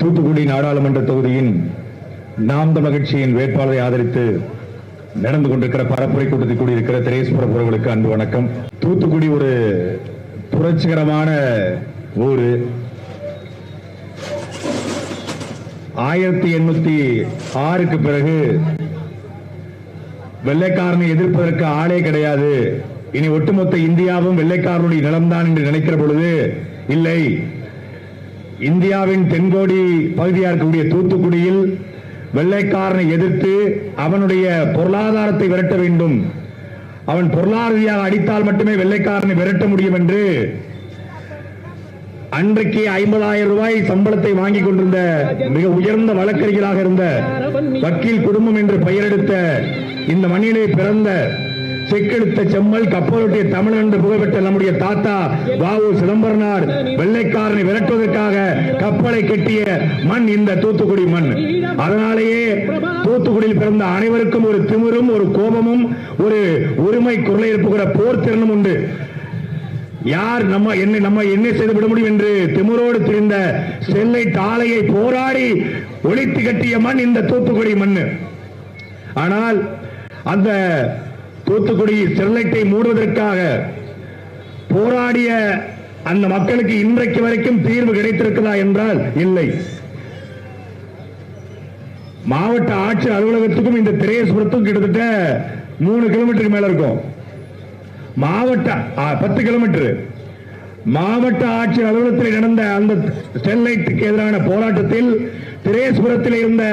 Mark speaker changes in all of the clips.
Speaker 1: தூத்துக்குடி நாடாளுமன்ற தொகுதியின் நாம் தமிழர் கட்சியின் வேட்பாளரை ஆதரித்து நடந்து கொண்டிருக்கிற பரப்புரை கூட்டத்தில் கூடியிருக்கிற திரேஸ்வர உறவுகளுக்கு அன்பு வணக்கம். தூத்துக்குடி ஒரு புரட்சிகரமான ஊரு. 1806க்கு பிறகு வெள்ளைக்காரனை எதிர்ப்பதற்கு ஆளே கிடையாது, இனி ஒட்டுமொத்த இந்தியாவும் வெள்ளைக்காரனுடைய நிலம்தான் என்று நினைக்கிற பொழுது, இல்லை, இந்தியாவின் தென்கோடி பகுதியாக இருக்கக்கூடிய தூத்துக்குடியில் வெள்ளைக்காரனை எதிர்த்து அவனுடைய பொருளாதாரத்தை விரட்ட வேண்டும், அவன் பொருளாதார ரீதியாக அடித்தால் மட்டுமே வெள்ளைக்காரனை விரட்ட முடியும் என்று அன்றைக்கு 50,000 ரூபாய் சம்பளத்தை வாங்கிக் கொண்டிருந்த மிக உயர்ந்த வழக்கறிஞராக இருந்த வக்கீல் குடும்பம் என்று பெயரெடுத்த இந்த மண்ணிலே பிறந்த செக்கெடுத்த செம்மல் கப்பலோட்டிய தமிழன் என்று புகழ்பெற்ற நம்முடைய தாத்தா வ.உ. சிதம்பரனார் வெள்ளைக்காரனை விரட்டுவதற்காக கப்பலை கட்டிய மண் இந்த தூத்துக்குடி மண். அதனாலேயே தூத்துக்குடியில் பிறந்த அனைவருக்கும் ஒரு திமிரும் ஒரு கோபமும் ஒரு உரிமை குரலை எழுப்புகிற போர் திறனும் உண்டு. யார் நம்ம என்ன செய்துவிட முடியும் என்று திமிரோடு திரிந்த ஸ்டெர்லைட் ஆலையை போராடி ஒழித்து கட்டிய மண் இந்த தூத்துக்குடி மண். ஆனால் அந்த தூத்துக்குடி ஸ்டெர்லைட்டை மூடுவதற்காக போராடிய அந்த மக்களுக்கு இன்றைக்கு வரைக்கும் தீர்வு கிடைத்திருக்கிறதா என்றால் இல்லை. மாவட்ட ஆட்சியர் அலுவலகத்துக்கும் இந்த திரேஸ்வரத்துக்கும் கிட்டத்தட்ட 3 கிலோமீட்டருக்கு மேல இருக்கும். மாவட்ட 10 கிலோமீட்டர். மாவட்ட ஆட்சியர் அலுவலகத்தில் நடந்த அந்த ஸ்டெர்லைட்டுக்கு எதிரான போராட்டத்தில் திரேஸ்வரத்தில் இருந்த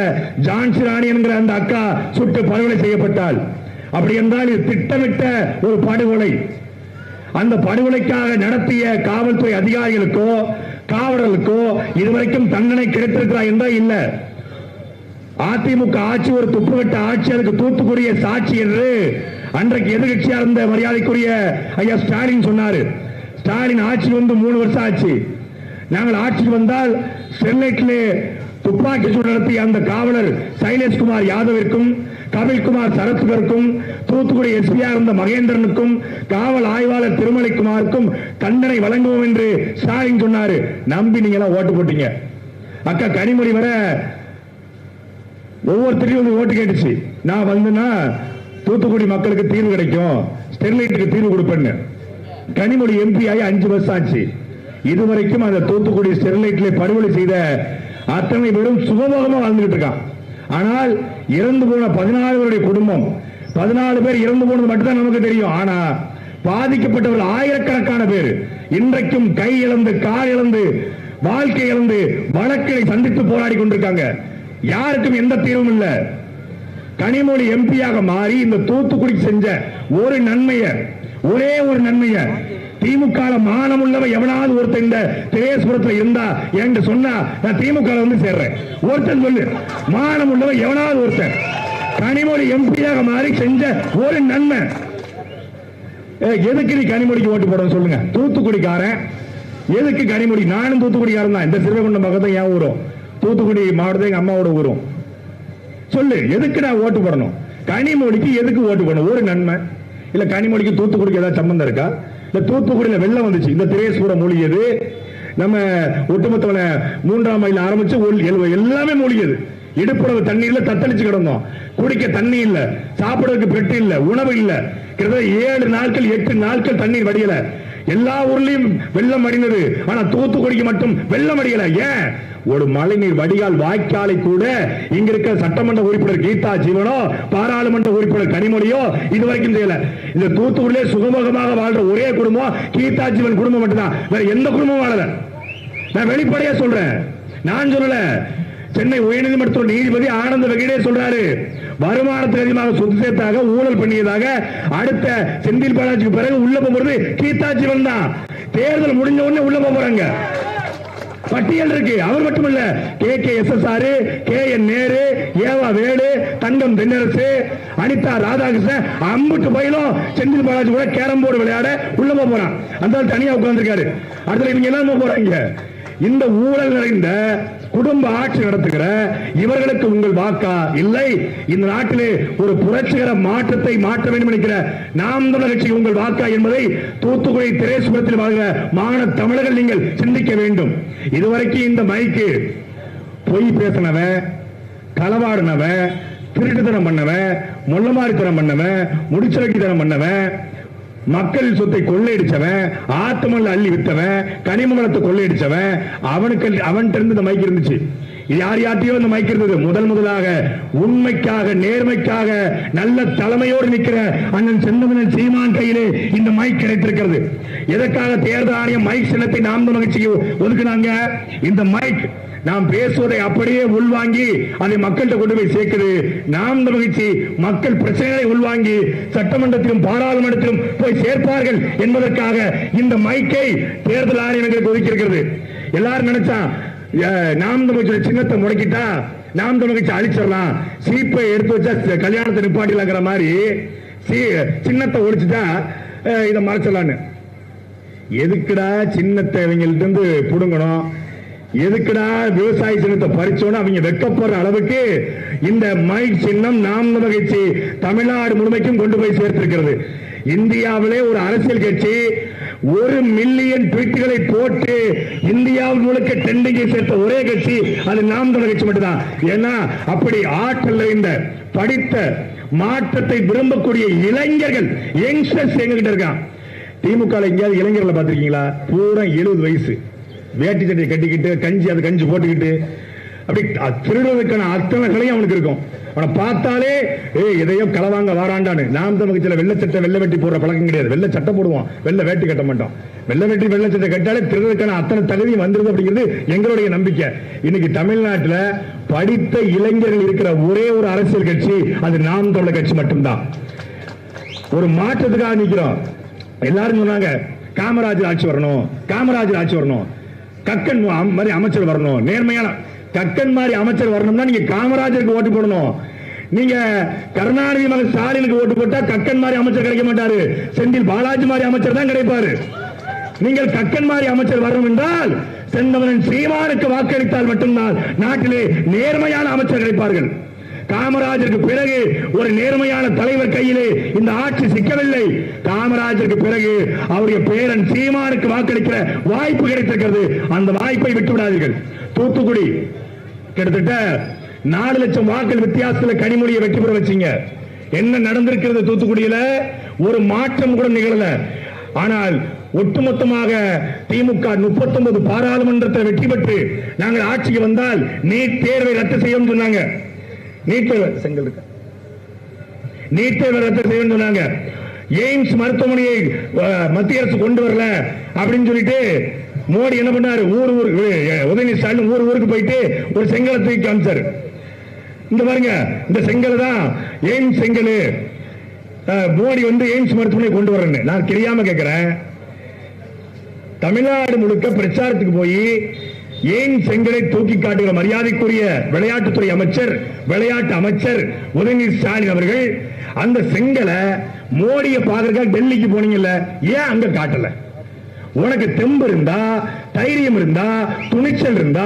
Speaker 1: ஜான்சி ராணி என்கிற அந்த அக்கா சுட்டு படுகொலை செய்யப்பட்டால், அப்படி என்றால் இது திட்டமிட்ட ஒரு படுகொலை. அந்த படுகொலைக்காக நடத்திய காவல்துறை அதிகாரிகளுக்கோ காவலர்களுக்கோ இதுவரைக்கும் தண்டனை கிடைத்திருக்கிறா என்றால் இல்ல. அதிமுக ஆட்சி ஒரு துப்புகட்ட ஆட்சி, அதுக்கு தூத்துக்குடிய சாட்சி என்று அன்றைக்கு எதிர்கட்சியா இருந்த மரியாதைக்குரிய ஐயா ஸ்டாலின் சொன்னாரு. ஸ்டாலின் ஆட்சி வந்து 3 வருஷம் ஆச்சு. நாங்கள் ஆட்சிக்கு வந்தால் ஸ்டெர்லைட்டிலே துப்பாக்கி சூடு நடத்திய அந்த காவலர் சைலேஷ்குமார் யாதவிற்கும் கபில்குமார் சரத்கருக்கும் தூத்துக்குடி எஸ்பியா இருந்த மகேந்திரனுக்கும் காவல் ஆய்வாளர் திருமலைக்குமாருக்கும் தண்டனை வழங்குவோம் என்று ஸ்டாலின் சொன்னாரு. நம்பி நீங்க எல்லாம் ஓட்டு போட்டீங்க. அக்கா கனிமொழி வர ஒவ்வொருத்தரையும் ஓட்டு கேட்டுச்சு, நான் வந்துன்னா தூத்துக்குடி மக்களுக்கு தீர்வு கிடைக்கும், ஸ்டெர்லைட்டுக்கு தீர்வு கொடுப்பேன்னு. கனிமொழி எம்பி ஆகி 5 வருஷம் ஆச்சு. இதுவரைக்கும் அந்த தூத்துக்குடி ஸ்டெர்லைட்ல படுகொலை செய்த அத்தனை பேரும் சுகபோகமா வாழ்ந்துகிட்டு இருக்கான். ஆனால் இறந்து போன 14 பேருடைய குடும்பம், 14 பேர் இறந்து போனது மட்டும்தான் நமக்கு தெரியும். ஆனா பாதிக்கப்பட்டவர்கள் ஆயிரக்கணக்கான பேர் இன்றைக்கும் கை இழந்து கால் இழந்து வாழ்க்கை இழந்து வழக்கை சந்தித்து போராடி கொண்டிருக்காங்க. யாருக்கும் எந்த தீர்வும் இல்ல. கனிமொழி எம்பியாக மாறி இந்த தூத்துக்குடி செஞ்ச ஒரு நன்மைய, ஒரே ஒரு நன்மைய, திமுக மானம் உள்ளவ எவனாவது ஒருத்தர் இந்த திரேஸ்வரத்தில் இருந்தா என்று சொன்னா நான் திமுக வந்து சேர்றேன். ஒருத்தன் சொல்லு, மானம் உள்ளவ எவனாவது ஒருத்தன் கனிமொழி எம்பியாக மாறி செஞ்ச ஒரு நன்மை. எதுக்கு நீ கனிமொழிக்கு ஓட்டு போட சொல்லுங்க? தூத்துக்குடிக்காரன் எதுக்கு கனிமொழி? நானும் தூத்துக்குடிக்காரன் தான். இந்த சிறுவைகுண்டம் பக்கத்துல ஏன் ஊரும், தூத்துக்குடி மாவட்டத்தை எங்க அம்மாவோட ஊரும். சொல்லு, எதுக்கு நான் ஓட்டு போடணும்? கனிமொழிக்கு எதுக்கு ஓட்டு போடணும்? ஒரு நன்மை இல்ல. கனிமொழிக்கு தூத்துக்குடிக்கு ஏதாவது சம்பந்தம் இருக்கா? இல்ல தூத்துக்குடியில வெள்ளம் வந்துச்சு, இந்த திரேஸ்வரம் மூழ்கியது, நம்ம ஒட்டுமொத்த 3ஆம் மைல் ஆரம்பிச்சு எல்லாமே மூழ்கியது. இடுப்புறவு தண்ணீர்ல தத்தளிச்சு கிடந்தோம். குடிக்க தண்ணி இல்ல, சாப்பிடுறதுக்கு பெட்டு இல்ல, உணவு இல்ல. கிட்டத்தட்ட 7 நாட்கள் 8 நாட்கள் தண்ணீர் வடியல. எல்லா ஊர்லயும் வெள்ளம் அடிந்தது. ஆனா தூத்துக்குடிக்கு மட்டும் வெள்ளம் அடியல. ஏன்? ஒரு மழைநீர் வடிகால் வாய்க்காலை கூட இங்க இருக்க சட்டமன்ற உறுப்பினர் கீதா ஜீவனோ பாராளுமன்ற உறுப்பினர் கனிமொழியோ இதுவரைக்கும் செய்யல. இந்த தூத்துக்குடியிலே சுகமுகமாக வாழ்ற ஒரே குடும்பம் கீதா ஜீவன் குடும்பம் மட்டும்தான். வேற எந்த குடும்பமும் வாழல. நான் வெளிப்படையா சொல்றேன், நான் சொல்லல. சென்னை உயர்நீதிமன்ற நீதிபதி ஆனந்த வெங்கடே சொல்றாரு, வருமானத்துக்கு அதிகமாக சொத்து சேர்த்தாக ஊழல் பண்ணியதாக அடுத்த செந்தில் பாலாஜிக்கு பிறகு உள்ள போறது கீதா ஜீவன் தான். தேர்தல் முடிஞ்ச உடனே உள்ள போறாங்க. பட்டியல் இருக்கு. அவர் மட்டுமல்ல, KKSSR, KN நேரு, ஏவா வேலு, தங்கம் தென்னரசு, அனிதா ராதாகிருஷ்ணன், அம்புட்டு பயிலும் செந்தில் பாலாஜி கூட கேரம் போர்டு விளையாட உள்ள போறான். அந்த தனியா உட்கார்ந்துருக்காரு. அடுத்த இவங்க எல்லாம் போறாங்க. இந்த ஊழல் நிறைந்த குடும்ப ஆட்சி நடத்துகிற இவர்களுக்கு உங்கள் வாக்கா? இல்லை. இந்த நாட்டிலே ஒரு புரட்சிகர மாற்றத்தை மாற்ற வேண்டும் என்கிற நாம் தமிழர் கட்சி உங்கள் வாக்கா என்பதை தூத்துக்குடி திரேஸ்வரத்தில் வாழ்கிற மாநில தமிழர்கள் நீங்கள் சிந்திக்க வேண்டும். இதுவரைக்கும் இந்த மைக்கு பொய் பேசினவன், களவாடினவன், திருட்டுத்தனம் பண்ணவன், மொள்ளமாரித்தனம் பண்ணவன், முடிச்சலக்கித்தனம் பண்ணவன், மக்கள் சொத்தை கொள்ளையடிச்சவன், ஆத்துமல்ல அள்ளி வித்தவன், கனிமவளத்தை கொள்ளையடிச்சவன், அவன்கிட்ட இருந்து இந்த மைக் இருந்துச்சு. யார் யார்ட்டையோ இந்த மைக் இருந்தது. முதலாக உண்மைக்காக, நேர்மைக்காக, நல்ல தலைமையோடு நிற்கிற அண்ணன் செந்தமிழன் சீமான் கையிலே இந்த மைக் கிடைத்திருக்கிறது. எதற்காக தேர்தல் ஆணையம் மைக் சின்னத்தை நாம் மகிழ்ச்சிக்கு ஒதுக்குனாங்க? இந்த மைக் நாம் பேசுவதை அப்படியே உள்வாங்கி அதை மக்கள்கிட்ட கொண்டு போய் சேர்க்குது. நாம் மகிழ்ச்சி மக்கள் பிரச்சனைகளை உள்வாங்கி சட்டமன்றத்திலும் பாராளுமன்றத்திலும் போய் சேர்ப்பார்கள் என்பதற்காக இந்த மைக்கை தேர்தல் ஆணையம் எங்களுக்கு ஒதுக்கியிருக்கிறது. எல்லாரும் நினைச்சா நாம் தமிழ் சின்னத்தை முடக்கிட்டா நாம் தமிழ் அழிச்சிடலாம், சீப்பை எடுத்து வச்சா கல்யாணத்தை நிப்பாட்டிலாங்கிற மாதிரி சின்னத்தை ஒழிச்சுட்டா இதை மறைச்சிடலான்னு. எதுக்குடா சின்னத்தை இவங்கள்ட்ட இருந்து புடுங்கணும்? எதுக்குடா விவசாய சின்னத்தை பறிச்சோன்னு அவங்க வெக்கப்படுற அளவுக்கு இந்த மைக் சின்னம் நாம் மகிழ்ச்சி தமிழ்நாடு முழுமைக்கும் கொண்டு போய் சேர்த்திருக்கிறது. இந்தியாவிலே ஒரு அரசியல் கட்சி 1 மில்லியன் ட்வீட்டுகளை போட்டு இந்தியாவில் முழுக்க ட்ரெண்டிங்கை சேர்த்த ஒரே கட்சி அது நாம் தமிழர் கட்சி மட்டும்தான். ஏன்னா அப்படி ஆற்றல் இந்த படித்த மாற்றத்தை விரும்பக்கூடிய இளைஞர்கள், யங்ஸ்டர்ஸ் எங்ககிட்ட இருக்கான். திமுக எங்கேயாவது இளைஞர்களை பார்த்திருக்கீங்களா? பூரா 70 வயசு, வேட்டி சட்டையை கட்டிக்கிட்டு கஞ்சி போட்டுக்கிட்டு அப்படி திருடுவதற்கான அத்தனை கலையும் அவனுக்கு இருக்கும். அவனை பார்த்தாலே எதையோ களவாங்க வாராண்டான்னு. நாம் தமிழ் வெள்ளை சட்டை வெள்ளை வெட்டி போடுற பழக்கம் கிடையாது. வெள்ளை சட்டை போடுவோம், வெள்ளை வேட்டி கட்ட மாட்டோம். வெள்ளை வெட்டி வெள்ளை சட்டை கட்டாலே திருடுவதற்கான அத்தனை தகுதியும் வந்துருது அப்படிங்கிறது எங்களுடைய நம்பிக்கை. இன்னைக்கு தமிழ்நாட்டில் படித்த இளைஞர்கள் இருக்கிற ஒரே ஒரு அரசியல் கட்சி அது நாம் தமிழர் கட்சி மட்டும்தான். ஒரு மாற்றத்துக்காக நிற்கிறோம். எல்லாரும் சொன்னாங்க காமராஜர் ஆட்சி வரணும், காமராஜர் ஆட்சி வரணும், கக்கன் மாதிரி அமைச்சர் வரணும், நேர்மையான கக்கன் மாதிரி அமைச்சர் வரணும்னா நீங்க காமராஜருக்கு ஓட்டு போடணும். நீங்க கருணாநிதி மகன் ஸ்டாலினுக்கு ஓட்டு போட்டா கக்கன் மாதிரி அமைச்சர் கிடைக்க மாட்டாரு, செந்தில் பாலாஜி மாதிரி அமைச்சர் தான் கிடைப்பாரு. நீங்கள் கக்கன் மாதிரி அமைச்சர் வரணும் என்றால் செந்தமிழன் சீமானுக்கு வாக்களித்தால் மட்டும்தான் நாட்டிலே நேர்மையான அமைச்சர் கிடைப்பார்கள். காமராஜருக்கு பிறகு ஒரு நேர்மையான தலைவர் கையிலே இந்த ஆட்சி சிக்கவில்லை. காமராஜருக்கு பிறகு அவருடைய பேரன் சீமானுக்கு வாக்களிக்கிற வாய்ப்பு கிடைத்திருக்கிறது. அந்த வாய்ப்பை விட்டுவிடாதீர்கள். தூத்துக்குடி கிட்டத்தட்ட 4 லட்சம் வாக்கள் வித்தியாசத்தில் கனிமொழியை வெற்றி பெற வச்சீங்க. என்ன நடந்திருக்கிறது தூத்துக்குடியில? ஒரு மாற்றம் கூட நிகழல. ஆனால் ஒட்டுமொத்தமாக திமுக 39 பாராளுமன்றத்தை வெற்றி பெற்று நாங்கள் ஆட்சிக்கு வந்தால் நீட் தேர்வை ரத்து செய்யும் சொன்னாங்க. நீட் தேர்வை ரத்து செய்யும் சொன்னாங்க. எய்ம்ஸ் மருத்துவமனையை மத்திய அரசு கொண்டு வரல அப்படின்னு சொல்லிட்டு மோடி என்ன பண்ணாரு? உதயநிதி ஸ்டாலின் ஊருக்கு போயிட்டு ஒரு செங்கலை தூக்கி காமிச்சாரு. இந்த பாருங்க, இந்த செங்கல் தான் எய்ம்ஸ் செங்கல். மோடி எய்ம்ஸ் மருத்துவமனை கொண்டு வரேன்னு நான் தெரியாம கேட்கிறேன். தமிழ்நாடு முழுக்க பிரச்சாரத்துக்கு போய் எய்ம்ஸ் செங்கலை தூக்கி காட்டுகிற மரியாதைக்குரிய விளையாட்டுத்துறை அமைச்சர், விளையாட்டு அமைச்சர் உதயநிதி ஸ்டாலின் அவர்கள் அந்த செங்கலை மோடியை பார்க்கறதுக்காக டெல்லிக்கு போனீங்கல்ல, ஏன் அங்க காட்டல? உனக்கு தெம்பு இருந்தா, தைரியம் இருந்தா, துணிச்சல் இருந்தா,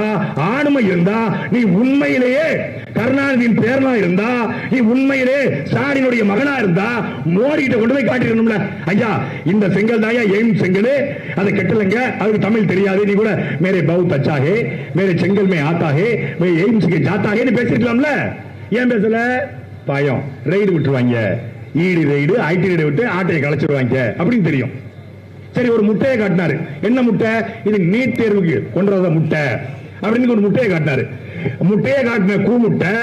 Speaker 1: ஆளுமை இருந்தா, நீ உண்மையிலேயே கருணாநிதியின் பேரனா இருந்தா, நீ உண்மையிலே ஸ்டாலினுடைய மகனா இருந்தா மோடி கிட்ட கொண்டு போய் காட்டிடணும்ல. ஐயா இந்த செங்கல் தாயா எய்ம்ஸ் செங்கல், அதை கட்டலங்க, அதுக்கு தமிழ் தெரியாது, நீ கூட மேரே பவுத் அச்சா ஹே, மேரே செங்கல் மே ஆத்தா ஹே, மே எய்ம்ஸ் கே ஜாத்தா ஹேன்னு பேசிருக்கலாம்ல. ஏன் பேசல? பயம், ரைடு விட்டுருவாங்க, ஈடி ரைடு, ஐடி ரைடு விட்டு ஆட்டையை கலைச்சிருவாங்க அப்படின்னு தெரியும். சரி, ஒரு முட்டையை காட்டினாரு. என்ன முட்டை? இது நீட் தேர்வுக்கு கொண்டு வர முட்டை அப்படின்னு ஒரு முட்டையை காட்டினாரு. முட்டையை காட்டின கூமுட்டை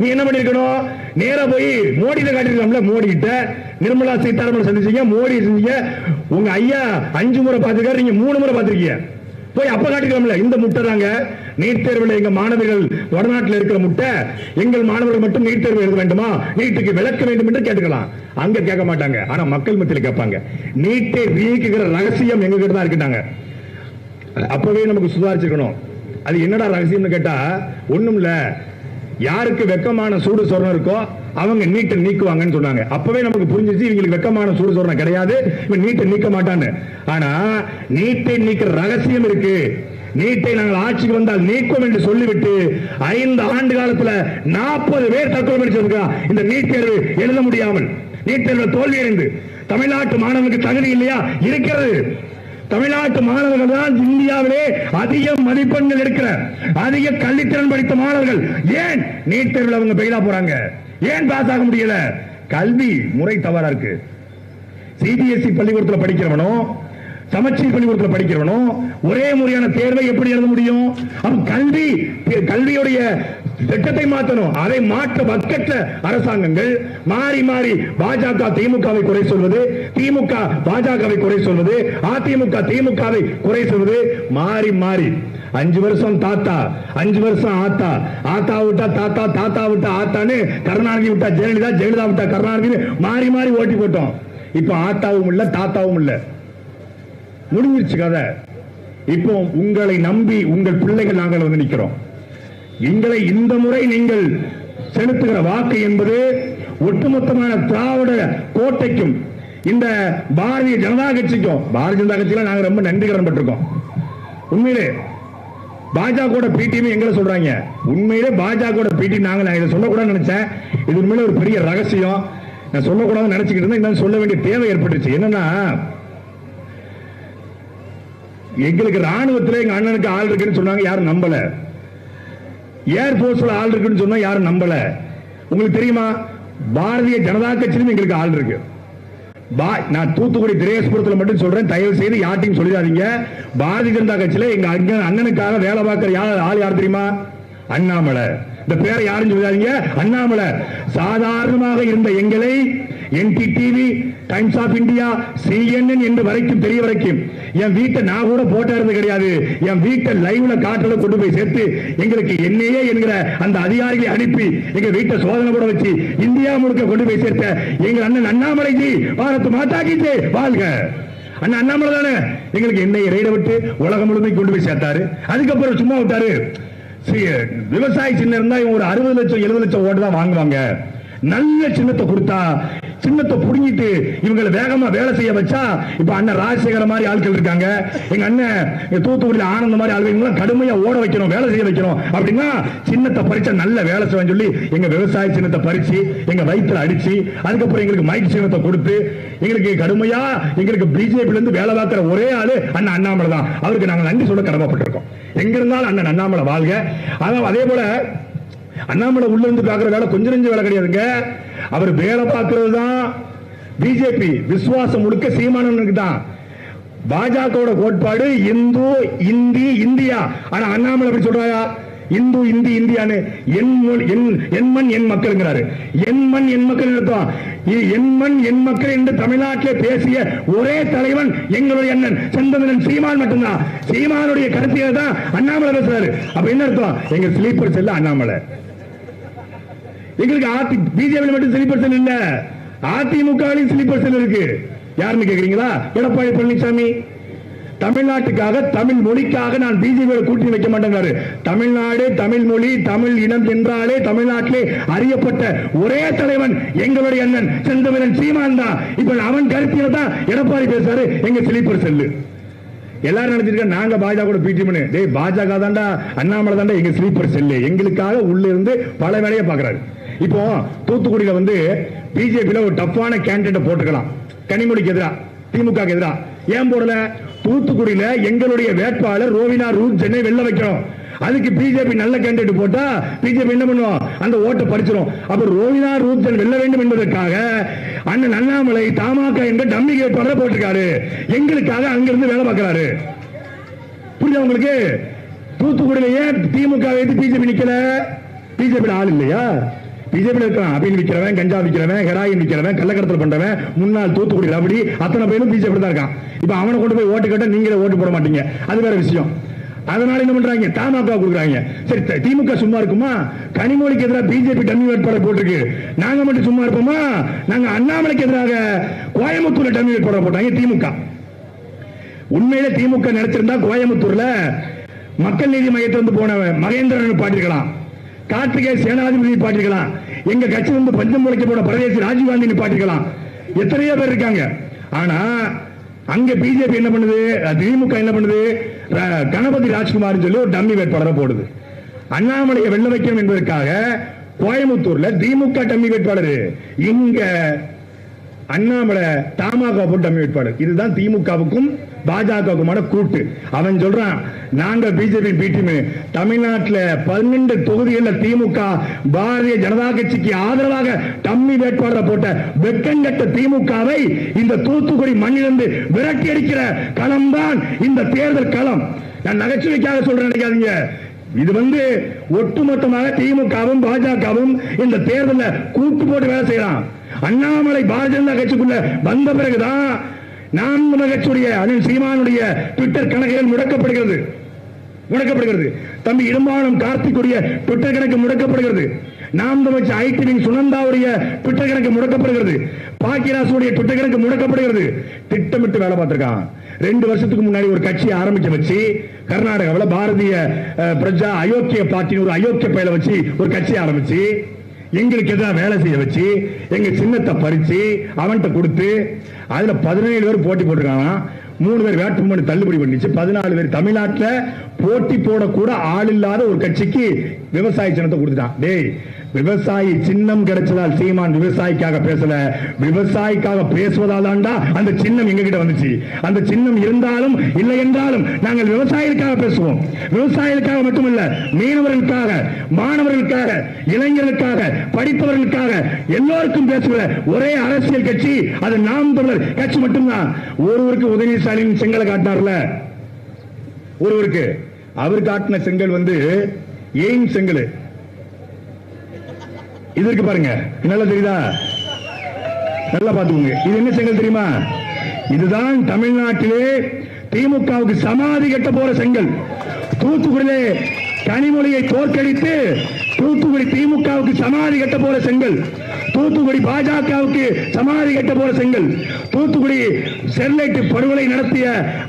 Speaker 1: நீ என்ன பண்ணிருக்கணும்? நேரா போய் மோடி காட்டிருக்கலாம்ல. மோடி கிட்ட நிர்மலா சீதாராமன் சந்திச்சீங்க, மோடி செஞ்சீங்க. உங்க ஐயா 5 முறை பார்த்திருக்காரு, நீங்க 3 முறை பார்த்திருக்கீங்க. போய் அப்ப காட்டிக்கலாம்ல. இந்த முட்டை தாங்க நீட் தேர்வில் எங்க மாணவர்கள் வடநாட்டில் இருக்கிற முட்டை, எங்கள் மாணவர்கள் மட்டும் நீட் தேர்வு எழுத வேண்டுமா, நீட்டுக்கு விளக்க வேண்டும் என்று கேட்டுக்கலாம். அங்க கேட்க மாட்டாங்க, ஆனா மக்கள் மத்தியில் கேட்பாங்க. நீட்டை நீக்குகிற ரகசியம் எங்க கிட்ட தான் இருக்கிட்டாங்க. அப்பவே நமக்கு சுதாரிச்சிருக்கணும். அது என்னடா ரகசியம்னு கேட்டா ஒண்ணும் இல்ல, யாருக்கு வெக்கமான சூடு சொரணம் இருக்கோ அவங்க நீட்டை நீக்குவாங்கன்னு சொன்னாங்க. அப்பவே நமக்கு புரிஞ்சிச்சு இவங்களுக்கு வெக்கமான சூடு சொரணம் கிடையாது, இவன் நீட்டை நீக்க மாட்டான்னு. ஆனா நீட்டை நீக்கிற ரகசியம் இருக்கு. நீட்டை நாங்கள் ஆட்சிக்கு வந்தால் நீக்கும் என்று சொல்லிவிட்டு 5 ஆண்டு காலத்துல 40 பேர் தற்கொலை பண்ணிச்சிருக்கான். இந்த நீட் தேர்வு எழுத முடியாமல், நீட் தேர்வு தோல்வி அடைந்து தமிழ்நாட்டு மாணவனுக்கு தகுதி இல்லையா? இருக்கிறது. தமிழ்நாட்டு மாணவர்கள் தான் இந்தியாவிலே அதிக மதிப்பெண்கள் எடுக்கிற அதிக கல்வித்திறன் படித்த மாணவர்கள். ஏன் நீட் தேர்வில் அவங்க பெயிலா போறாங்க? ஏன் பாஸ் ஆக முடியல? கல்வி முறை தவறா இருக்கு. சிபிஎஸ்இ பள்ளிக்கூடத்தில் படிக்கிறவனோ சமச்சீர் பள்ளிக்கூடத்தில் படிக்கிறவனோ ஒரே முறையான தேர்வை எப்படி எழுத முடியும்? கல்வியுடைய திட்டத்தை மாற்றணும். அதை மாற்ற வக்கற்ற அரசாங்கங்கள் மாறி மாறி பாஜக திமுகவை குறை சொல்வது, திமுக பாஜகவை குறை சொல்வது, அதிமுக திமுகவை குறை சொல்வது, மாறி மாறி 5 வருஷம் தாத்தா, 5 வருஷம் ஆத்தா, ஆத்தா விட்டா தாத்தா, தாத்தா விட்டா ஆத்தான்னு, கருணாநிதி விட்டா ஜெயலலிதா, ஜெயலலிதா விட்டா கருணாநிதி மாறி மாறி ஓட்டி போட்டோம். இப்ப ஆத்தாவும் இல்ல தாத்தாவும் இல்ல, முடிஞ்சிருச்சு கதை. இப்போ உங்களை நம்பி உங்கள் பிள்ளைகள் நாங்கள் வந்து நிற்கிறோம். எங்களை இந்த முறை நீங்கள் செலுத்துகிற வாக்கு என்பது ஒட்டுமொத்தமான திராவிட கோட்டைக்கும் இந்த பாரதிய ஜனதா கட்சிக்கும், பாரதிய ஜனதா கட்சியில நாங்க ரொம்ப நன்றி கடன் பட்டிருக்கோம். உண்மையிலே பாஜக பிடிஎம் எங்களை சொல்றாங்க, உண்மையிலே பாஜக பிடி நாங்க இதை சொல்லக்கூடாது நினைச்சேன். இது உண்மையிலே ஒரு பெரிய ரகசியம், நான் சொல்லக்கூடாதுன்னு நினைச்சுக்கிட்டு இருந்தேன். சொல்ல வேண்டிய தேவை ஏற்பட்டுச்சு. என்னன்னா, எங்களுக்கு ராணுவத்தில் எங்க அண்ணனுக்கு ஆள் இருக்குன்னு சொன்னாங்க, யாரும் நம்பல. ஏர்போர்ஸ்ல ஆள் இருக்குன்னு சொன்னா யாரும் நம்பல. உங்களுக்கு தெரியுமா, பாரதிய ஜனதா கட்சியிலும் எங்களுக்கு ஆள் இருக்கு. நான் தூத்துக்குடி திரேஸ்புரத்தில் மட்டும் சொல்றேன், தயவு செய்து யார்ட்டையும் சொல்லிடாதீங்க. பாரதிய ஜனதா கட்சியில எங்க அண்ணனுக்காக வேலை பார்க்கிற ஆள் யார் தெரியுமா? அண்ணாமலை. இந்த பேரை யாரும் சொல்லிடாதீங்க, அண்ணாமலை. சாதாரணமாக இருந்த எங்களை NDTV, Times of India, CNN என்று வரைக்கும் தெரிய வரைக்கும் என் வீட்டை நான் கூட போட்டோ இருந்து கிடையாது. என் வீட்டை லைவ்ல காட்டுல கொண்டு போய் சேர்த்து எங்களுக்கு NIA என்கிற அந்த அதிகாரிகளை அனுப்பி எங்க வீட்டை சோதனை கூட வச்சு இந்தியா முழுக்க கொண்டு போய் சேர்த்த எங்க அண்ணன் அண்ணாமலைஜி, பாரத் மாதா கி ஜெய், வாழ்க. அண்ணா அண்ணாமலை தானே எங்களுக்கு NIA ரெய்ட விட்டு உலகம் முழுமைக்கு கொண்டு போய் சேர்த்தாரு. அதுக்கப்புறம் சும்மா விட்டாரு. விவசாய சின்னம் இருந்தா இவங்க ஒரு 60 லட்சம் 70 லட்சம் ஓட்டு தான் வாங்குவாங்க. நல்ல சின்னத்தை கொடுத்தா சின்னத்தை புடுங்கிட்டு இவங்களை வேகமா வேலை செய்ய வச்சா, இப்ப அண்ணன் ராஜசேகர மாதிரி ஆட்கள் இருக்காங்க, எங்க அண்ணன் தூத்துக்குடியில் ஆனந்த மாதிரி ஆளுங்க கடுமையா ஓட வைக்கணும், வேலை செய்ய வைக்கணும் அப்படின்னா சின்னத்தை பறிச்சா நல்ல வேலை செய்ய சொல்லி எங்க விவசாய சின்னத்தை பறிச்சு எங்க வயிற்றுல அடிச்சு அதுக்கப்புறம் எங்களுக்கு மைக் சின்னத்தை கொடுத்து எங்களுக்கு கடுமையா எங்களுக்கு பிஜேபியில இருந்து வேலை பார்க்கிற ஒரே ஆளு அண்ணன் அண்ணாமலை தான். அவருக்கு நாங்கள் நன்றி சொல்ல கடமைப்பட்டிருக்கோம். எங்க இருந்தாலும் அண்ணன் அண்ணாமலை வாழ்க. அதே போல அண்ணாமலை உள்ள இருந்து பாக்குற வேலை கொஞ்சம் நெஞ்ச வேலை கிடையாதுங்க. அவர் வேலை பார்க்கிறது தான் பிஜேபி. விசுவாசம் முழுக்க சீமானனுக்கு தான். பாஜக கோட்பாடு இந்து இந்தி இந்தியா. ஆனா அண்ணாமலை அப்படி சொல்றாயா? இந்து இந்தி இந்தியான்னு என் மண் என் மக்கள்ங்கிறாரு. என் மண் என் மக்கள் அர்த்தம். என் மண் என் மக்கள் என்று தமிழ்நாட்டில் பேசிய ஒரே தலைவன் எங்களுடைய அண்ணன் செந்தமிழன் சீமான் மட்டும்தான். சீமானுடைய கருத்தியை தான் அண்ணாமலை பேசுறாரு. அப்ப என்ன அர்த்தம்? எங்க ஸ்லீப்பர் செல்ல அண்ணாமலை. எங்களுக்கு பிஜேபி மட்டும் ஸ்லீப்பர் செல் இல்ல, அதிமுகவிலும் ஸ்லீப்பர் செல் இருக்கு. யாருன்னு கேக்குறீங்களா? எடப்பாடி பழனிசாமி. தமிழ்நாட்டுக்காக தமிழ் மொழிக்காக நான் பிஜேபி கூட்டணி வைக்க மாட்டேங்கிறாரு. தமிழ்நாடு தமிழ் மொழி தமிழ் இனம் என்றாலே தமிழ்நாட்டிலே அறியப்பட்ட ஒரே தலைவன் எங்களுடைய அண்ணன் செந்தமிழன் சீமான் தான். இப்ப அவன் கருத்தியில தான் எடப்பாடி பேசுறாரு எங்க ஸ்லீப்பர் செல்லு. எல்லாரும் நினைச்சிருக்க நாங்க பாஜக பிடிஎம். டேய், பாஜக தாண்டா அண்ணாமலை தாண்டா எங்க ஸ்லீப்பர் செல்லு. எங்களுக்காக உள்ள இருந்து பல வேலையை பாக்குறாரு. இப்போ தூத்துக்குடியில பிஜேபியில ஒரு டஃப்பான கேண்டிடேட் போட்டுக்கலாம், கனிமொழிக்கு எதிரா, திமுக எதிரா. ஏன் போடல? தூத்துக்குடியில எங்களுடைய வேட்பாளர் ரோவினா ரூத் சென்னை வெல்ல வைக்கணும். அதுக்கு பிஜேபி நல்ல கேண்டிடேட் போட்டா பிஜேபி என்ன பண்ணுவோம்? அந்த ஓட்டை பறிச்சிடும். அப்ப ரோவினா ரூத் வெல்ல வேண்டும் என்பதற்காக அண்ணன் அண்ணாமலை தமாக என்ற டம்மி வேட்பாளரை போட்டிருக்காரு. எங்களுக்காக அங்கிருந்து வேலை பார்க்கிறாரு. புரியுதா உங்களுக்கு? தூத்துக்குடியில ஏன் திமுக பிஜேபி நிக்கல? பிஜேபி ஆள் இல்லையா? பிஜேபி இருக்கான். அப்படின்னு விற்கிறவன், கஞ்சா விற்கிறவன், ஹெராயின் விற்கிறவன், கள்ளக்கடத்தல் பண்றவன், முன்னாள் தூத்துக்குடி ரபடி அத்தனை பேரும் பிஜேபி தான் இருக்கான். இப்ப அவனை கொண்டு போய் ஓட்டு கேட்டா நீங்களே ஓட்டு போட மாட்டீங்க, அது வேற விஷயம். அதனால என்ன பண்றாங்க? தமாக கொடுக்குறாங்க. சரி, திமுக சும்மா இருக்குமா? கனிமொழிக்கு எதிராக பிஜேபி டம்மி வேட்பாளர் போட்டிருக்கு. நாங்க மட்டும் சும்மா இருப்போமா? நாங்க அண்ணாமலைக்கு எதிராக கோயம்புத்தூர்ல டம்மி வேட்பாளர் போட்டாங்க திமுக. உண்மையில திமுக நினைச்சிருந்தா கோயம்புத்தூர்ல மக்கள் நீதி மையத்தை போனவன் மகேந்திரன் பாட்டிருக்கலாம், கார்த்திகேய சேனாதிபதி பாட்டிருக்கலாம், எங்க கட்சி பஞ்சம் முளைக்க போன பிரதேச ராஜீவ்காந்தி பாட்டிருக்கலாம். எத்தனையோ பேர் இருக்காங்க. ஆனா அங்க பிஜேபி என்ன பண்ணுது? திமுக என்ன பண்ணுது? கணபதி ராஜ்குமார் சொல்லி ஒரு டம்மி வேட்பாளரை போடுது. அண்ணாமலையை வெல்ல வைக்கணும் என்பதற்காக கோயம்புத்தூர்ல திமுக டம்மி வேட்பாளர், இங்க அண்ணாமலை தமாக போட்டு டம்மி வேட்பாளர். இதுதான் திமுகவுக்கும் பாஜகவுக்குமான கூட்டு. அவன் சொல்றான் நாங்க பிஜேபி பி டீம். தமிழ்நாட்டில் 12 தொகுதிகளில் திமுக பாரதிய ஜனதா கட்சிக்கு ஆதரவாக டம்மி வேட்பாளர் போட்ட வெக்கங்கட்ட திமுகவை இந்த தூத்துக்குடி மண்ணிலிருந்து விரட்டி அடிக்கிற களம் தான் இந்த தேர்தல் களம். நான் நகைச்சுவைக்காக சொல்றேன் நினைக்காதீங்க. இது ஒட்டுமொத்தமாக திமுகவும் பாஜகவும் இந்த தேர்தலில் கூட்டு போட்டு வேலை செய்யலாம். அண்ணாமலை பாரதிய ஜனதா கட்சிக்குள்ள வந்த பிறகுதான் நாம் கட்சியுடைய அண்ணன் சீமானுடைய ட்விட்டர் கணக்குகள் முடக்கப்படுகிறது. தம்பி இடும்பாலம் கார்த்திக்குடைய ட்விட்டர் கணக்கு முடக்கப்படுகிறது. நாம் தமிழ் ஐடி சுனந்தாவுடைய ட்விட்டர் கணக்கு முடக்கப்படுகிறது. பாக்கியராசுடைய ட்விட்டர் கணக்கு முடக்கப்படுகிறது. திட்டமிட்டு வேலை பார்த்திருக்கான். 2 வருஷத்துக்கு முன்னாடி ஒரு கட்சி ஆரம்பிக்க வச்சு கர்நாடகாவில் பாரதிய பிரஜா அயோக்கிய பார்ட்டி ஒரு அயோக்கிய பயில வச்சு ஒரு கட்சி ஆரம்பிச்சு எங்களுக்கு எதிராக வேலை செய்ய வச்சு எங்க சின்னத்தை பறிச்சு அவன்கிட்ட கொடுத்து அதுல 17 பேர் போட்டி போட்டிருக்காங்க. 3 பேர் வேட்புமனு தள்ளுபடி பண்ணிச்சு. 14 பேர் தமிழ்நாட்டில் போட்டி போடக்கூட ஆள் இல்லாத ஒரு கட்சிக்கு விவசாய சின்னத்தை கொடுத்துட்டான். டேய், விவசாயி சின்னம் கிடைச்சதால் சீமான் விவசாயிக்காக பேசல, விவசாயிக்காக பேசுவதால் தான்டா அந்த சின்னம் எங்க கிட்ட வந்துச்சு. அந்த சின்னம் இருந்தாலும் இல்லை என்றாலும் நாங்கள் விவசாயிகளுக்காக பேசுவோம். விவசாயிகளுக்காக மட்டுமல்ல, மீனவர்களுக்காக, மாணவர்களுக்காக, இளைஞர்களுக்காக, படித்தவர்களுக்காக எல்லோருக்கும் பேசுகிற ஒரே அரசியல் கட்சி அது நாம் தமிழர் கட்சி மட்டும்தான். ஒருவருக்கு உதயநிதி ஸ்டாலின் செங்கலை காட்டினார்ல, ஒருவருக்கு அவர் காட்டின செங்கல் எய்ம் செங்கல். இது இருக்கு பாருங்க, நல்லா தெரியுதா? நல்லா பாத்துக்கோங்க. இது என்ன செங்கல் தெரியுமா? இதுதான் தமிழ்நாட்டிலே திமுகவுக்கு சமாதி கட்ட போற செங்கல். தூத்துக்குடியிலே கனிமொழியை தோற்கடித்து தூத்துக்குடி திமுகவுக்கு சமாதி கட்ட போற செங்கல். தூத்துக்குடி பாஜகவுக்கு சமாதி கட்ட போற செங்கல். தூத்துக்குடி ஸ்டெர்லைட் படுகொலை நடத்திய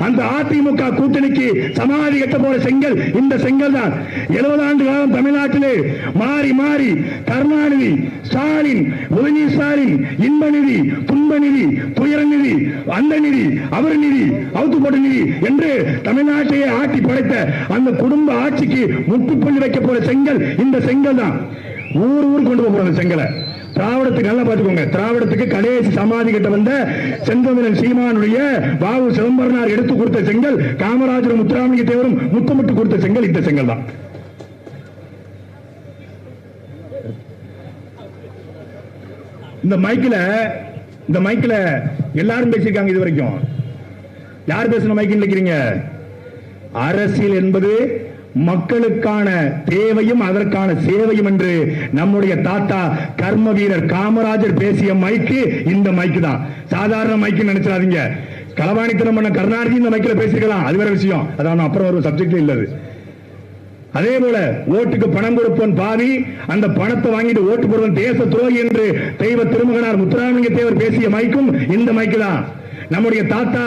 Speaker 1: அந்த அதிமுக கூட்டணிக்கு சமாதி கட்ட போற செங்கல் இந்த செங்கல் தான். 70 ஆண்டு காலம் தமிழ்நாட்டிலே மாறி மாறி கருணாநிதி, ஸ்டாலின், உதயநிதி ஸ்டாலின், இன்ப நிதி, துன்ப நிதி, துயர நிதி, அந்த நிதி, அவர் நிதி, அவுத்து போட்ட நிதி என்று தமிழ்நாட்டையே ஆட்டி படைத்த அந்த குடும்ப ஆட்சிக்கு முட்டுப்புள்ளி வைக்க போற செங்கல் இந்த செங்கல் தான். ஊர் கொண்டு போற செங்கலை திராவிடத்துக்கு நல்லா பாத்துக்கோங்க. திராவிடத்துக்கு கடைசி சமாதி கட்ட வந்த செந்தமிழன் சீமானுடைய வாவு சிதம்பரனார் எடுத்து கொடுத்த செங்கல், காமராஜரும் முத்துராமலிங்க தேவரும் முத்தமிட்டு கொடுத்த செங்கல் இந்த செங்கல் தான். இந்த மைக்கில் எல்லாரும் பேசியிருக்காங்க. இது வரைக்கும் யார் பேசின மைக்கு நினைக்கிறீங்க? அரசியல் என்பது மக்களுக்கான தேவையும் அதற்கான சேவையும் என்று நம்முடைய தாத்தா கர்ம வீரர் காமராஜர் பேசிய மைக்கு இந்த மைக்கு தான். சாதாரண மைக்கு நினைச்சாதீங்க. களவாணித்தனம் பண்ண கருணாநிதி இந்த மைக்கில் பேசிக்கலாம், அது வேற விஷயம். அதான் அப்புறம் ஒரு சப்ஜெக்ட் இல்லது. அதே போல ஓட்டுக்கு பணம் கொடுப்பவன் பாவி, அந்த பணத்தை வாங்கிட்டு ஓட்டு போடுவன் தேச துரோகி என்று தெய்வ திருமகனார் முத்துராமலிங்க தேவர் பேசிய மைக்கும் இந்த மைக்கு தான். நம்முடைய தாத்தா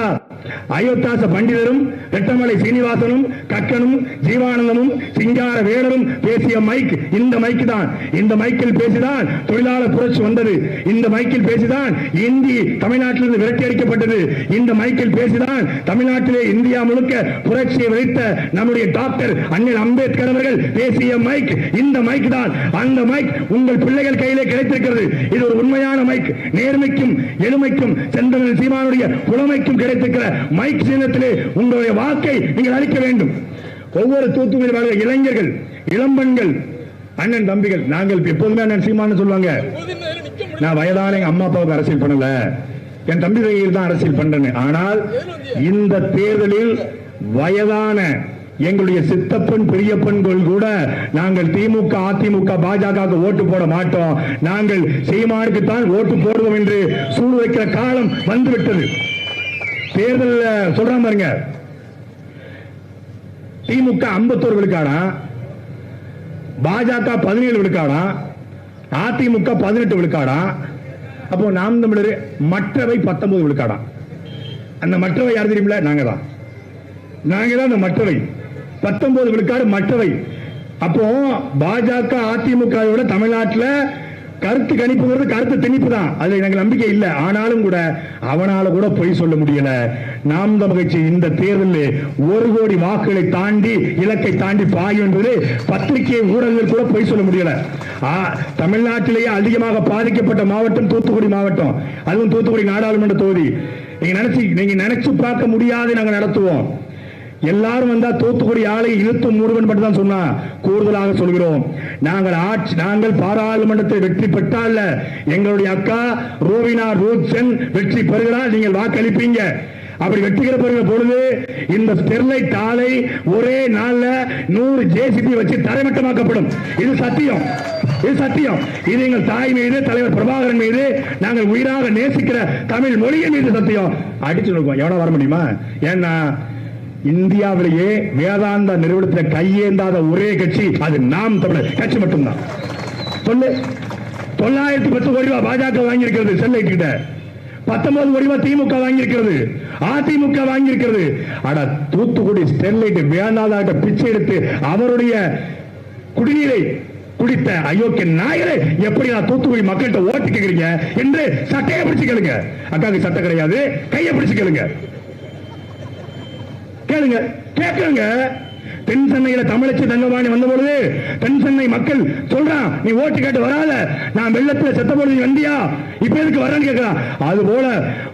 Speaker 1: அயோத்தாச பண்டிதரும் ரெட்டமலை சீனிவாசனும் கக்கனும் ஜீவானந்தமும் சிங்கார வேலரும் பேசிய மைக் இந்த மைக்கு தான். இந்த மைக்கில் பேசிதான் தொழிலாளர் புரட்சி வந்தது. இந்த மைக்கில் பேசிதான் இந்தி தமிழ்நாட்டிலிருந்து விரட்டி அடிக்கப்பட்டது. இந்த மைக்கில் பேசிதான் தமிழ்நாட்டிலே இந்தியா முழுக்க புரட்சியை விளைத்த நம்முடைய டாக்டர் அண்ணல் அம்பேத்கர் அவர்கள் பேசிய மைக் இந்த மைக் தான். அந்த மைக் உங்கள் பிள்ளைகள் கையிலே கிடைத்திருக்கிறது. இது ஒரு உண்மையான மைக். நேர்மைக்கும் எளிமைக்கும் செந்தமிழ் சீமானுடைய புலமைக்கும் கிடைத்திருக்கிற மைக் சின்னத்திலே உங்களுடைய வாக்கை நீங்கள் அளிக்க வேண்டும். ஒவ்வொரு தூத்துக்குடி வாழ்கிற இளைஞர்கள், இளம்பெண்கள், அண்ணன் தம்பிகள், நாங்கள் எப்போதுமே அண்ணன் சீமான்னு சொல்லுவாங்க. நான் வயதான எங்க அம்மா அப்பாவுக்கு அரசியல் பண்ணல, என் தம்பி கையில் தான் அரசியல் பண்றேன்னு. ஆனால் இந்த தேர்தலில் வயதான எங்களுடைய சித்தப்பன் பெரியப்பன்கள் கூட நாங்கள் திமுக, அதிமுக, பாஜக ஓட்டு போட மாட்டோம், நாங்கள் சீமானுக்கு தான் ஓட்டு போடுவோம் என்று சூடு வைக்கிற காலம் வந்துவிட்டது. தேர்தல் சொல்றாங்க பாருங்க, திமுக 51 விழுக்காடா, பாஜக 17 விழுக்காடா, அதிமுக 18 விழுக்காடா, அப்போ நாம் தமிழர் மற்றவை 19 விழுக்காடா. அந்த மற்றவை யார் தெரியுமில்ல? நாங்க தான் அந்த மற்றவை 19 விழுக்காடு மற்றவை. அப்போ பாஜக அதிமுக தமிழ்நாட்டில் கருத்து கணிப்பு கருத்து திணிப்பு தான். அதுல எனக்கு நம்பிக்கை இல்லை. ஆனாலும் கூட அவனால கூட பொய் சொல்ல முடியல. நாம் தமிழர் கட்சி இந்த தேர்தலில் 1 கோடி வாக்குகளை தாண்டி இலக்கை தாண்டி பாயும் என்பது பத்திரிகை ஊடகங்கள் கூட பொய் சொல்ல முடியல. தமிழ்நாட்டிலேயே அதிகமாக பாதிக்கப்பட்ட மாவட்டம் தூத்துக்குடி மாவட்டம். அதுவும் தூத்துக்குடி நாடாளுமன்ற தொகுதி. நீங்க நினைச்சு பார்க்க முடியாது. நாங்க நடத்துவோம். எல்லாரும் வந்தா தூத்துக்குடி ஆலை இழுத்து மூடுவன் மட்டும் தான் சொன்னா. கூடுதலாக சொல்கிறோம், நாங்கள் பாராளுமன்றத்தை வெற்றி பெற்றால் எங்களுடைய அக்கா ரோவினா ரூத்சன் வெற்றி பெறுகிறார், நீங்கள் வாக்களிப்பீங்க. அப்படி வெற்றி பெறுகிற பொழுது இந்த ஸ்டெர்லைட் ஆலை ஒரே நாள்ல 100 ஜேசிபி வச்சு தரைமட்டமாக்கப்படும். இது சத்தியம், இது சத்தியம். இது எங்கள் தாய் மீது, தலைவர் பிரபாகரன் மீது, நாங்கள் உயிராக நேசிக்கிற தமிழ் மொழியின் மீது சத்தியம். அடிச்சு நோக்குவோம். எவ்வளவு வர முடியுமா? ஏன்னா இந்தியாவிலேயே வேதாந்தா நிறுவனத்தில் கையேந்தாத ஒரே கட்சி அது நாம் தமிழர் கட்சி மட்டும்தான். சொல்லு, 910 கோடி ரூபாய் பாஜக வாங்கியிருக்கிறது ஸ்டெர்லைட் கிட்ட, 19 கோடி ரூபாய் திமுக வாங்கியிருக்கிறது, அதிமுக வாங்கியிருக்கிறது. அட தூத்துக்குடி ஸ்டெர்லைட் வேதாந்தா பிச்சை எடுத்து அவருடைய குடிநீரை குடித்த அயோக்கிய நாயரை எப்படி நான் தூத்துக்குடி மக்கள்கிட்ட ஓட்டு கேட்கிறீங்க என்று சட்டையை பிடிச்சு கேளுங்க. அக்காவுக்கு சட்டை கிடையாது, கையை பிடிச்சு கேளுங்க. கேளுங்க, கேட்குங்க. தென் சென்னையில தமிழச்சி தங்கபாணி வந்த பொழுது தென் சென்னை மக்கள் சொல்றான், நீ ஓட்டு கேட்டு வராத, நான் வெள்ளத்தில் செத்த பொழுது வந்தியா, இப்ப எதுக்கு வரேன்னு கேட்கிறான். அது போல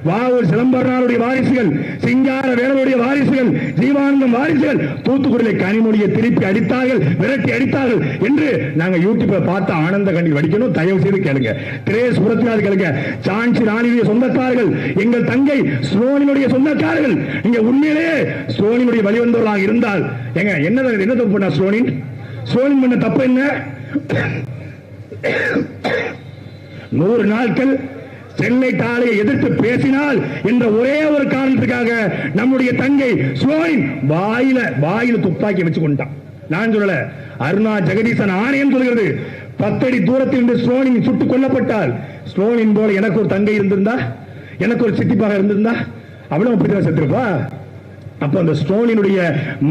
Speaker 1: வாவூர் சிதம்பரனாருடைய வாரிசுகள், சிங்கார வேலனுடைய வாரிசுகள், ஜீவானந்தம் வாரிசுகள் தூத்துக்குடியில கனிமொழியை திருப்பி அடித்தார்கள், விரட்டி அடித்தார்கள் என்று நாங்க யூடியூப்ல பார்த்து ஆனந்த கண்ணீர் வடிக்கணும். தயவு செய்து கேளுங்க. திரேஸ் புரத்தினார் கேளுங்க. சான்சி ராணியுடைய சொந்தக்காரர்கள், எங்கள் தங்கை ஸ்ரோனினுடைய சொந்தக்காரர்கள், நீங்க உண்மையிலேயே ஸ்ரோனினுடைய வழிவந்தவர்களாக இருந்தால் என்ன தப்பு பண்ண ஸ்ரோனின் பண்ண தப்பு என்ன? 100 நாட்கள் ஸ்டெர்லைட் ஆலையை எதிர்த்து பேசினால் என்ற ஒரே ஒரு காரணத்துக்காக நம்முடைய தங்கை ஸ்ரோனின் வாயில துப்பாக்கி வச்சு கொண்டான். நான் சொல்லல, அருணா ஜெகதீசன் ஆணையம் சொல்கிறது. 10 அடி தூரத்தில் இருந்து ஸ்ரோனின் சுட்டுக் கொல்லப்பட்டால், ஸ்ரோனின் போல எனக்கு ஒரு தங்கை இருந்திருந்தா, எனக்கு ஒரு சித்திப்பாக இருந்திருந்தா அவ்வளவு பிடித்த செத்துருப்பா. அப்ப அந்த ஸ்டோனினுடைய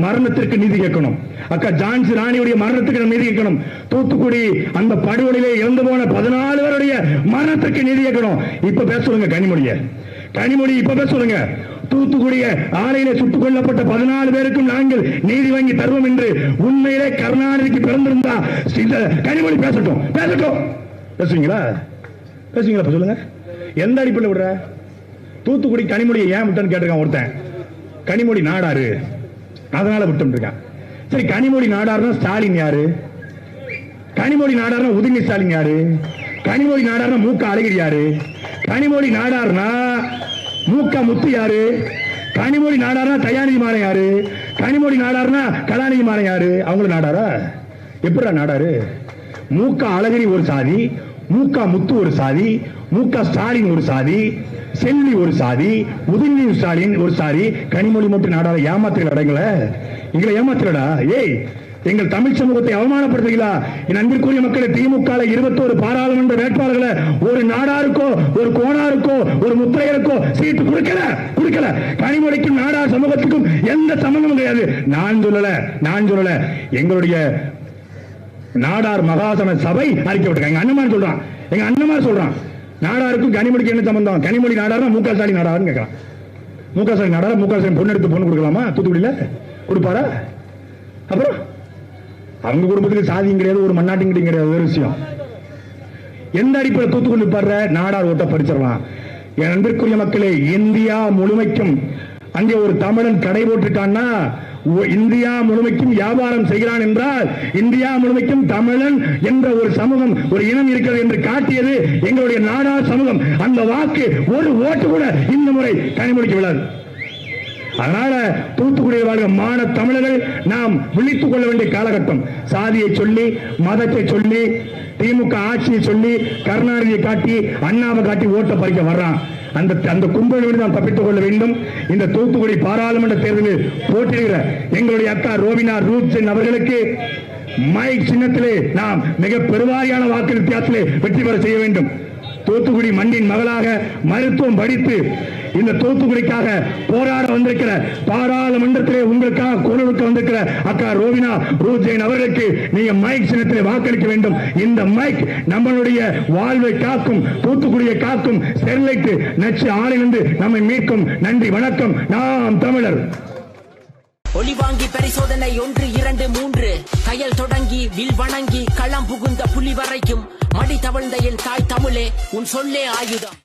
Speaker 1: மரணத்திற்கு நீதி கேட்கணும். அக்கா ஜான்சி ராணியுடைய மரணத்துக்கு நீதி கேட்கணும். தூத்துக்குடி அந்த படுகொலையிலே இறந்து போன 14 பேருடைய மரணத்திற்கு நீதி கேட்கணும். இப்ப பேச சொல்லுங்க கனிமொழி, இப்ப பேச சொல்லுங்க. தூத்துக்குடிய ஆலையில சுட்டுக் கொல்லப்பட்ட 14 பேருக்கும் நாங்கள் நீதி வாங்கி தருவோம் என்று உண்மையிலே கருணாநிதிக்கு பிறந்திருந்தா கனிமொழி பேசட்டும். பேசுவீங்களா? சொல்லுங்க. எந்த அடிப்படையில் விடுற? தூத்துக்குடி கனிமொழியை ஏன் விட்டன்னு கேட்டிருக்கான் ஒருத்தன். கனிமொழி நாடாரு, அதனால விட்டு இருக்கான். சரி, கனிமொழி நாடாருன்னா ஸ்டாலின் யாரு? கனிமொழி நாடாருன்னா உதயநிதி ஸ்டாலின் யாரு? கனிமொழி நாடாருன்னா மூக்க அழகிரி யாரு? கனிமொழி நாடாருன்னா மூக்க முத்து யாரு? கனிமொழி நாடாருன்னா தயாநிதி மாறன் யாரு? கனிமொழி நாடாருன்னா கலாநிதி மாறன் யாரு? அவங்களும் நாடாரா? எப்படா நாடாரு? மூக்க அழகிரி ஒரு சாதி, மூக்க முத்து ஒரு சாதி, மூக்க ஸ்டாலின் ஒரு சாதி, செல்வி ஒரு சாதி, உதயநிதி ஸ்டாலின் ஒரு சாதி. கனிமொழி மட்டும் நாடார ஏமாத்திர அடங்கல, எங்களை ஏமாத்திரடா. ஏய், எங்கள் தமிழ் சமூகத்தை அவமானப்படுத்துகிறா. என் அன்பிற்குரிய மக்களை, திமுக 21 பாராளுமன்ற வேட்பாளர்களை ஒரு நாடாருக்கோ, ஒரு கோணாருக்கோ, ஒரு முத்திரையருக்கோ சீட்டு கொடுக்கல. கனிமொழிக்கும் நாடார் சமூகத்துக்கும் எந்த சம்பந்தமும் கிடையாது. நான் சொல்லல, எங்களுடைய நாடார் மகாசன சபை அறிக்கை விட்டுருக்காங்க. எங்க அண்ணமார் சொல்றான் நாடாருக்கும் கனிமொழிக்கு என்ன சம்பந்தம்? கனிமொழி நாடாரா முக ஸ்டாலின் நாடாருன்னு கேட்கறான். முக ஸ்டாலின் நாடாரா? முக ஸ்டாலின் பொண்ணு எடுத்து பொண்ணு கொடுக்கலாமா? தூத்துக்குடியில கொடுப்பாரா? அப்புறம் அவங்க குடும்பத்துக்கு சாதியும் கிடையாது, ஒரு மண்ணாட்டியும் கிடையாது. ஒரு விஷயம், எந்த அடிப்படையில் தூத்துக்குடி பாடுற நாடார் ஓட்ட படிச்சிடலாம். என் அன்பிற்குரிய மக்களே, இந்தியா முழுமைக்கும் அங்கே ஒரு தமிழன் கடை போட்டிருக்கான்னா, இந்தியா முழுமைக்கும் வியாபாரம் செய்கிறான் என்றால், இந்தியா முழுமைக்கும் தமிழன் என்ற ஒரு சமூகம், ஒரு இனம் இருக்கிறது என்று காட்டியது எங்களுடைய நாடார் சமூகம். அந்த வாக்கு ஒரு ஓட்டு கூட இந்த முறை கனிமொழிக்கு விழாது. அதனால தூத்துக்குடியில் வாழ்கிற மான தமிழர்கள் நாம் விழித்துக் கொள்ள வேண்டிய காலகட்டம். சாதியை சொல்லி, மதத்தை சொல்லி, திமுக ஆட்சியை சொல்லி, கருணாநிதியை காட்டி, அண்ணாவை காட்டி ஓட்ட பறிக்க வர்றான். அந்த கும்பலில் நாம் தப்பித்துக் கொள்ள வேண்டும். இந்த தூத்துக்குடி பாராளுமன்ற தேர்தலில் போட்டியிடுகிற எங்களுடைய அக்கா ரோவினா ரூத்சன் அவர்களுக்கு மைக் சின்னத்திலே நாம் மிக பெருவாரியான வாக்கு வித்தியாசத்திலே வெற்றி பெற செய்ய வேண்டும். தூத்துக்குடி மண்ணின் மகளாக மருத்துவம் படித்து இந்த தூத்துக்குடிக்காக போராட வந்திருக்கிற, பாராளுமன்றத்திலே உங்களுக்காக குரலுக்கு வந்திருக்கிற அக்கா ரோவினா ரூத்சன் அவர்களுக்கு நீங்க மைக் சின்னத்திலே வாக்களிக்க வேண்டும். இந்த மைக் நம்மளுடைய வாழ்வை காக்கும், தூத்துக்குடியை காக்கும், ஸ்டெர்லைட் நச்சு ஆலையிலிருந்து நம்மை மீட்கும். நன்றி, வணக்கம். நாம் தமிழர்.
Speaker 2: ஒளி வாங்கி பரிசோதனை 1, 2, 3 கையல் தொடங்கி வில் வணங்கி களம் புகுந்த புலி வரைக்கும் மடி தவழ்ந்த என் தாய் தமிழே, உன் சொல்லே ஆயுதம்.